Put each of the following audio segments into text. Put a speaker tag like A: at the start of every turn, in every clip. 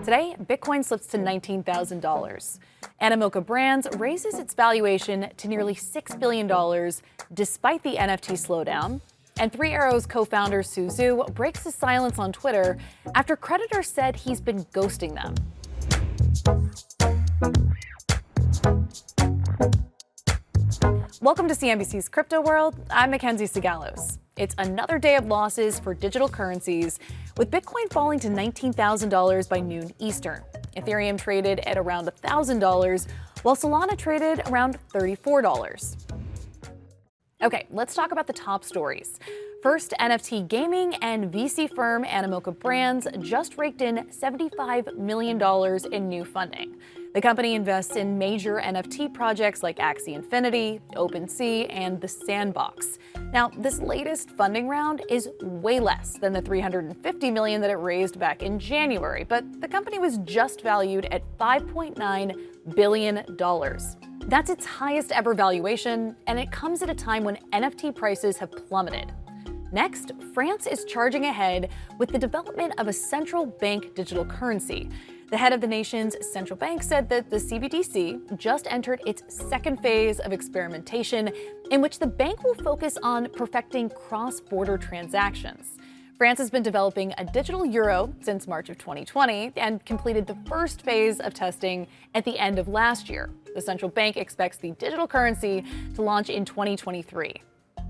A: Today, Bitcoin slips to $19,000. Animoca Brands raises its valuation to nearly $6 billion despite the NFT slowdown. And 3Arrows co-founder Su Zhu breaks his silence on Twitter after creditors said he's been ghosting them. Welcome to CNBC's Crypto World. I'm Mackenzie Sigalos. It's another day of losses for digital currencies, with Bitcoin falling to $19,000 by noon Eastern. Ethereum traded at around $1,000, while Solana traded around $34. Okay, let's talk about the top stories. First, NFT gaming and VC firm Animoca Brands just raked in $75 million in new funding. The company invests in major NFT projects like Axie Infinity, OpenSea, and The Sandbox. Now, this latest funding round is way less than the $350 million that it raised back in January, but the company was just valued at $5.9 billion. That's its highest ever valuation, and it comes at a time when NFT prices have plummeted. Next, France is charging ahead with the development of a central bank digital currency. The head of the nation's central bank said that the CBDC just entered its second phase of experimentation, in which the bank will focus on perfecting cross-border transactions. France has been developing a digital euro since March of 2020 and completed the first phase of testing at the end of last year. The central bank expects the digital currency to launch in 2023.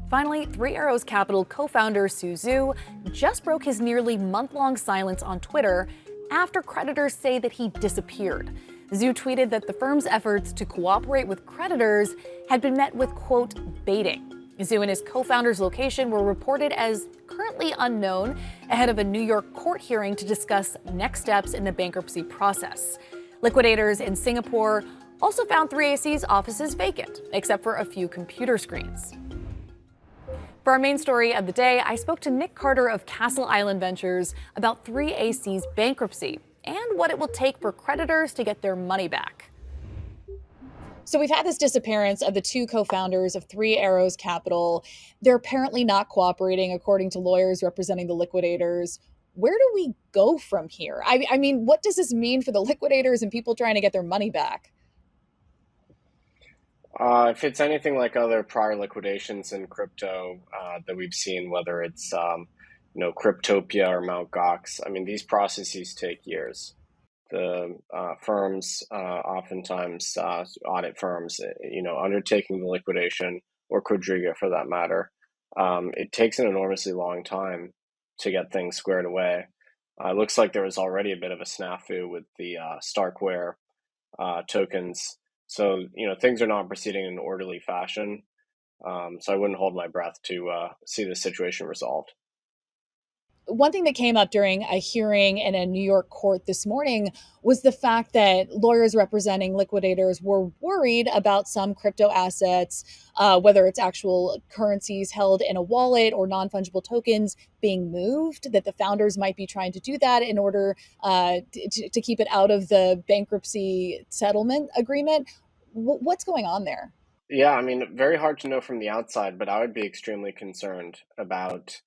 A: Finally, 3Arrows Capital co-founder Su Zhu just broke his nearly month-long silence on Twitter after creditors say that he disappeared. Zhu tweeted that the firm's efforts to cooperate with creditors had been met with, quote, baiting. Zhu and his co-founder's location were reported as currently unknown ahead of a New York court hearing to discuss next steps in the bankruptcy process. Liquidators in Singapore also found 3AC's offices vacant, except for a few computer screens. For our main story of the day, I spoke to Nic Carter of Castle Island Ventures about 3AC's bankruptcy and what it will take for creditors to get their money back. So we've had this disappearance of the two co-founders of 3Arrows Capital. They're apparently not cooperating, according to lawyers representing the liquidators. Where do we go from here? I mean, what does this mean for the liquidators and people trying to get their money back?
B: If it's anything like other prior liquidations in crypto that we've seen, whether it's Cryptopia or Mt. Gox, I mean, these processes take years. The firms, oftentimes audit firms, undertaking the liquidation, or Quadriga for that matter, it takes an enormously long time to get things squared away. It looks like there was already a bit of a snafu with the Starkware tokens. So, things are not proceeding in an orderly fashion. So I wouldn't hold my breath to see the situation resolved.
A: One thing that came up during a hearing in a New York court this morning was the fact that lawyers representing liquidators were worried about some crypto assets, whether it's actual currencies held in a wallet or non-fungible tokens being moved, that the founders might be trying to do that in order to keep it out of the bankruptcy settlement agreement. What's going on there?
B: Yeah, I mean, very hard to know from the outside, but I would be extremely concerned about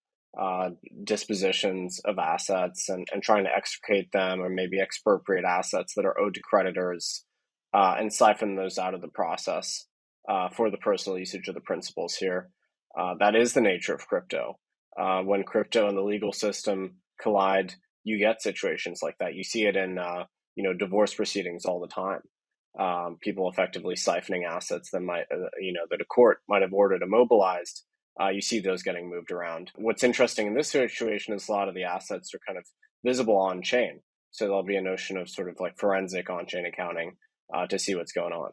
B: dispositions of assets and trying to extricate them or maybe expropriate assets that are owed to creditors and siphon those out of the process for the personal usage of the principals here. That is the nature of crypto. When crypto and the legal system collide, you get situations like that. You see it in divorce proceedings all the time. People effectively siphoning assets that that a court might have ordered immobilized. You see those getting moved around. What's interesting in this situation is a lot of the assets are kind of visible on chain. So there'll be a notion of sort of like forensic on chain accounting to see what's going on.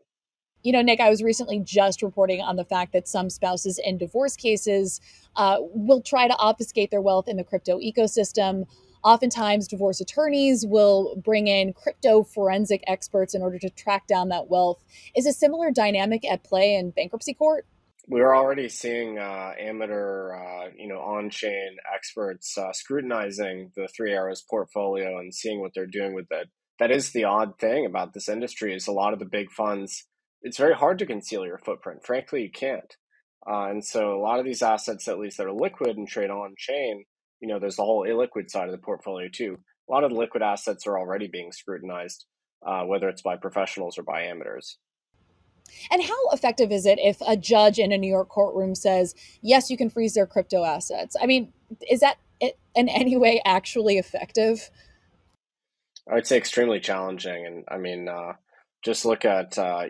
A: You know, Nic, I was recently just reporting on the fact that some spouses in divorce cases will try to obfuscate their wealth in the crypto ecosystem. Oftentimes, divorce attorneys will bring in crypto forensic experts in order to track down that wealth. Is a similar dynamic at play in bankruptcy court?
B: We're already seeing amateur, on-chain experts scrutinizing the 3Arrows portfolio and seeing what they're doing with it. That is the odd thing about this industry is a lot of the big funds, it's very hard to conceal your footprint. Frankly, you can't. And so a lot of these assets, at least that are liquid and trade on-chain, there's the whole illiquid side of the portfolio too. a lot of the liquid assets are already being scrutinized, whether it's by professionals or by amateurs.
C: And how effective is it if a judge in a New York courtroom says, yes, you can freeze their crypto assets? I mean, is that in any way actually effective?
B: I would say extremely challenging, and I mean, just look at I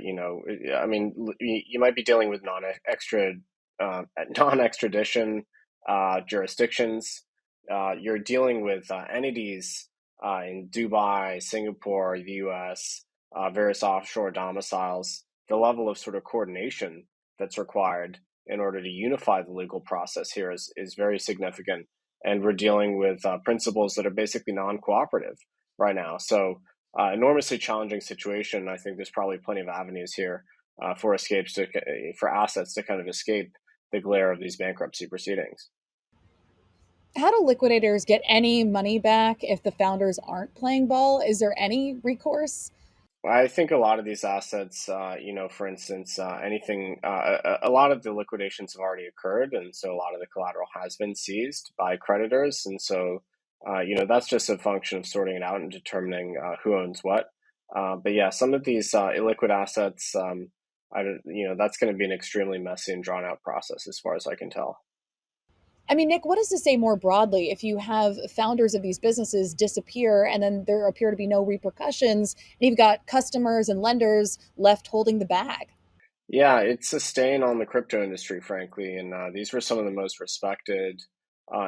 B: mean, you might be dealing with non-extradition jurisdictions. You're dealing with entities in Dubai, Singapore, the U.S., various offshore domiciles. The level of sort of coordination that's required in order to unify the legal process here is very significant, and we're dealing with principles that are basically non-cooperative right now. So, enormously challenging situation. I think there's probably plenty of avenues here for assets to kind of escape the glare of these bankruptcy proceedings.
C: How do liquidators get any money back if the founders aren't playing ball? Is there any recourse?
B: I think a lot of these assets, for instance, a lot of the liquidations have already occurred, and so a lot of the collateral has been seized by creditors, and so, that's just a function of sorting it out and determining who owns what. But yeah, some of these illiquid assets, I don't, that's going to be an extremely messy and drawn out process, as far as I can tell.
C: I mean, Nic, what does this say more broadly if you have founders of these businesses disappear and then there appear to be no repercussions, and you've got customers and lenders left holding the bag?
B: Yeah, it's a stain on the crypto industry, frankly. And these were some of the most respected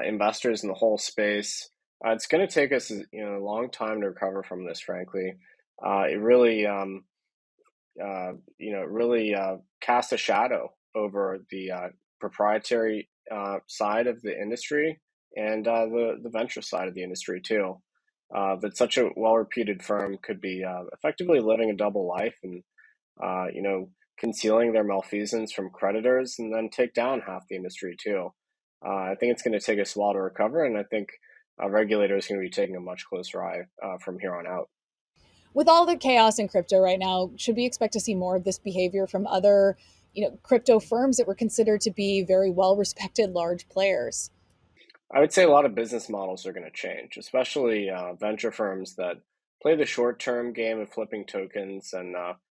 B: investors in the whole space. It's going to take us, a long time to recover from this, frankly. It really, it really cast a shadow over the proprietary side of the industry and the venture side of the industry too. That such a well-reputed firm could be effectively living a double life and concealing their malfeasance from creditors and then take down half the industry too. I think it's going to take us a while to recover, and I think regulators are going to be taking a much closer eye from here on out.
C: With all the chaos in crypto right now, should we expect to see more of this behavior from other, crypto firms that were considered to be very well respected large players?
B: I would say a lot of business models are going to change, especially venture firms that play the short term game of flipping tokens and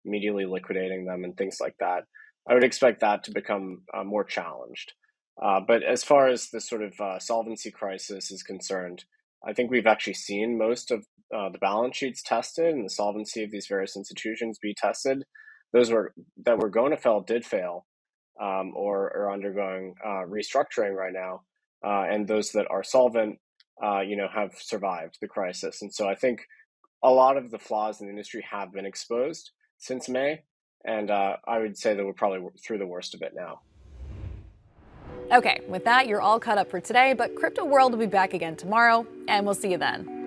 B: immediately liquidating them and things like that. I would expect that to become more challenged. But as far as the sort of solvency crisis is concerned, I think we've actually seen most of the balance sheets tested and the solvency of these various institutions be tested. Those that were going to fail did fail, or are undergoing restructuring right now, and those that are solvent, have survived the crisis. And so I think a lot of the flaws in the industry have been exposed since May, and I would say that we're probably through the worst of it now.
A: Okay, with that, you're all caught up for today, but Crypto World will be back again tomorrow, and we'll see you then.